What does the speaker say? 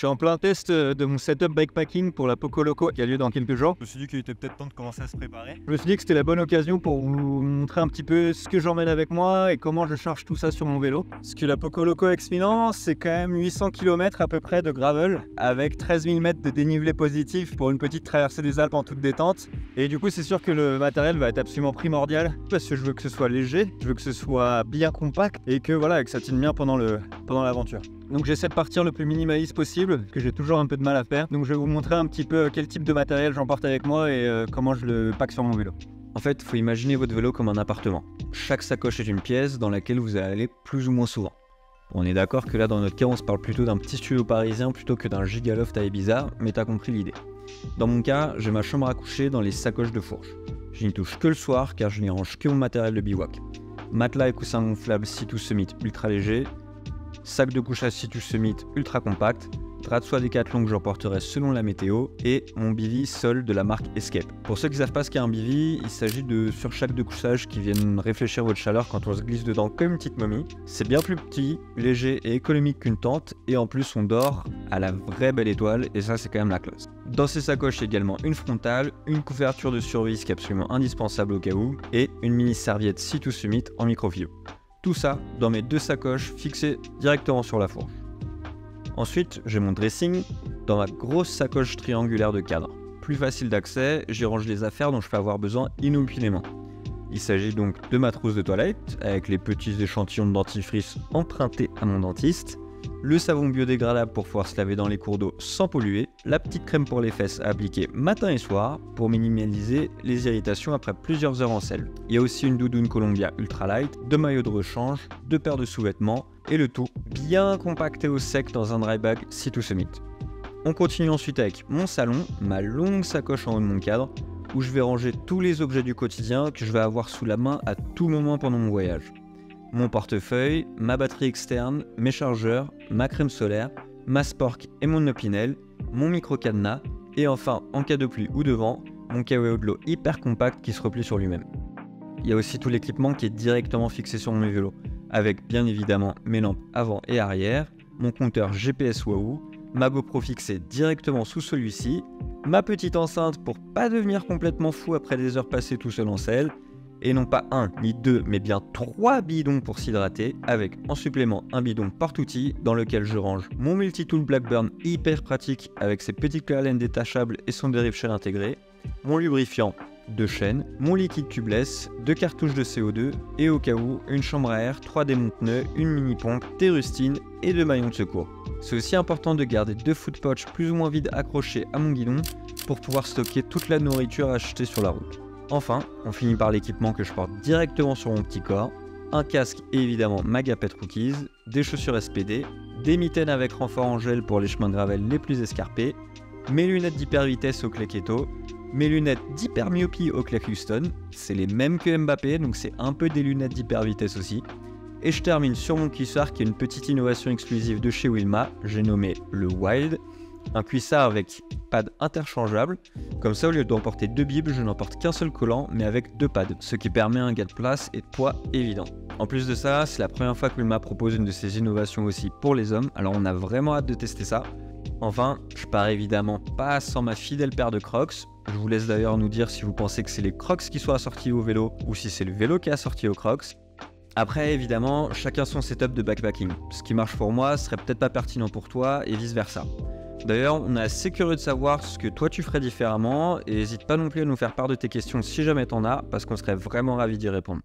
suis en plein test de mon setup bikepacking pour la Poco Loco qui a lieu dans quelques jours. Je me suis dit qu'il était peut-être temps de commencer à se préparer. Je me suis dit que c'était la bonne occasion pour vous montrer un petit peu ce que j'emmène avec moi et comment je charge tout ça sur mon vélo. Parce que la Poco Loco X-Milan, c'est quand même 800 km à peu près de gravel avec 13 000 mètres de dénivelé positif pour une petite traversée des Alpes en toute détente. Et du coup, c'est sûr que le matériel va être absolument primordial parce que je veux que ce soit léger, je veux que ce soit bien compact et que voilà, que ça tienne bien pendant l'aventure. Donc j'essaie de partir le plus minimaliste possible, que j'ai toujours un peu de mal à faire. Donc je vais vous montrer un petit peu quel type de matériel j'emporte avec moi et comment je le pack sur mon vélo. En fait, il faut imaginer votre vélo comme un appartement. Chaque sacoche est une pièce dans laquelle vous allez aller plus ou moins souvent. On est d'accord que là, dans notre cas, on se parle plutôt d'un petit studio parisien plutôt que d'un gigaloft à Ibiza, mais t'as compris l'idée. Dans mon cas, j'ai ma chambre à coucher dans les sacoches de fourche. Je n'y touche que le soir car je n'y range que mon matériel de bivouac. Matelas et coussins gonflables Sea2 Summit ultra léger, sac de couchage Sea2 Summit ultra compact, drap de soie Décathlon que j'emporterai selon la météo et mon bivy Sol de la marque Escape. Pour ceux qui ne savent pas ce qu'est un bivy, il s'agit de surchacs de couchage qui viennent réfléchir votre chaleur quand on se glisse dedans comme une petite momie. C'est bien plus petit, léger et économique qu'une tente et en plus on dort à la vraie belle étoile et ça c'est quand même la classe. Dans ces sacoches également une frontale, une couverture de survie qui est absolument indispensable au cas où et une mini serviette Sea2 Summit en microfibre. Tout ça dans mes deux sacoches fixées directement sur la fourche. Ensuite, j'ai mon dressing dans ma grosse sacoche triangulaire de cadre. Plus facile d'accès, j'y range les affaires dont je peux avoir besoin inopinément. Il s'agit donc de ma trousse de toilette, avec les petits échantillons de dentifrice empruntés à mon dentiste, le savon biodégradable pour pouvoir se laver dans les cours d'eau sans polluer, la petite crème pour les fesses à appliquer matin et soir pour minimaliser les irritations après plusieurs heures en selle. Il y a aussi une doudoune Columbia ultra light, 2 maillots de rechange, 2 paires de sous-vêtements et le tout bien compacté au sec dans un dry bag Sea2 Summit. On continue ensuite avec mon salon, ma longue sacoche en haut de mon cadre où je vais ranger tous les objets du quotidien que je vais avoir sous la main à tout moment pendant mon voyage. Mon portefeuille, ma batterie externe, mes chargeurs, ma crème solaire, ma spork et mon opinel, mon micro-cadenas et enfin, en cas de pluie ou de vent, mon KO de l'eau hyper compact qui se replie sur lui-même. Il y a aussi tout l'équipement qui est directement fixé sur mon vélo, avec bien évidemment mes lampes avant et arrière, mon compteur GPS Wahoo, ma GoPro fixée directement sous celui-ci, ma petite enceinte pour pas devenir complètement fou après des heures passées tout seul en selle, et non pas un ni deux mais bien 3 bidons pour s'hydrater, avec en supplément un bidon porte-outils dans lequel je range mon multitool Blackburn hyper pratique avec ses petites clés à laine détachables et son dérive shell intégré, mon lubrifiant, 2 chaînes, mon liquide tubeless, 2 cartouches de CO2 et au cas où, une chambre à air, 3 démonte-pneus, une mini-pompe, des rustines et 2 maillons de secours. C'est aussi important de garder 2 food pouches plus ou moins vides accrochés à mon guidon pour pouvoir stocker toute la nourriture achetée sur la route. Enfin, on finit par l'équipement que je porte directement sur mon petit corps, un casque et évidemment ma Gapette Rookies, des chaussures SPD, des mitaines avec renfort en gel pour les chemins de gravel les plus escarpés, mes lunettes d'hyper vitesse au clé Keto, mes lunettes d'hyper myopie au clé Houston, c'est les mêmes que Mbappé donc c'est un peu des lunettes d'hyper vitesse aussi. Et je termine sur mon cuissard qui est une petite innovation exclusive de chez Wilma, j'ai nommé le Wild. Un cuissard avec pad interchangeable, comme ça au lieu d'emporter 2 bibles, je n'emporte qu'un seul collant mais avec 2 pads, ce qui permet un gain de place et de poids évident. En plus de ça, c'est la première fois que Wilma propose une de ces innovations aussi pour les hommes, alors on a vraiment hâte de tester ça. Enfin, je pars évidemment pas sans ma fidèle paire de Crocs. Je vous laisse d'ailleurs nous dire si vous pensez que c'est les Crocs qui sont assortis au vélo ou si c'est le vélo qui est assorti aux Crocs. Après, évidemment, chacun son setup de backpacking. Ce qui marche pour moi serait peut-être pas pertinent pour toi et vice versa. D'ailleurs, on est assez curieux de savoir ce que toi tu ferais différemment et n'hésite pas non plus à nous faire part de tes questions si jamais t'en as parce qu'on serait vraiment ravis d'y répondre.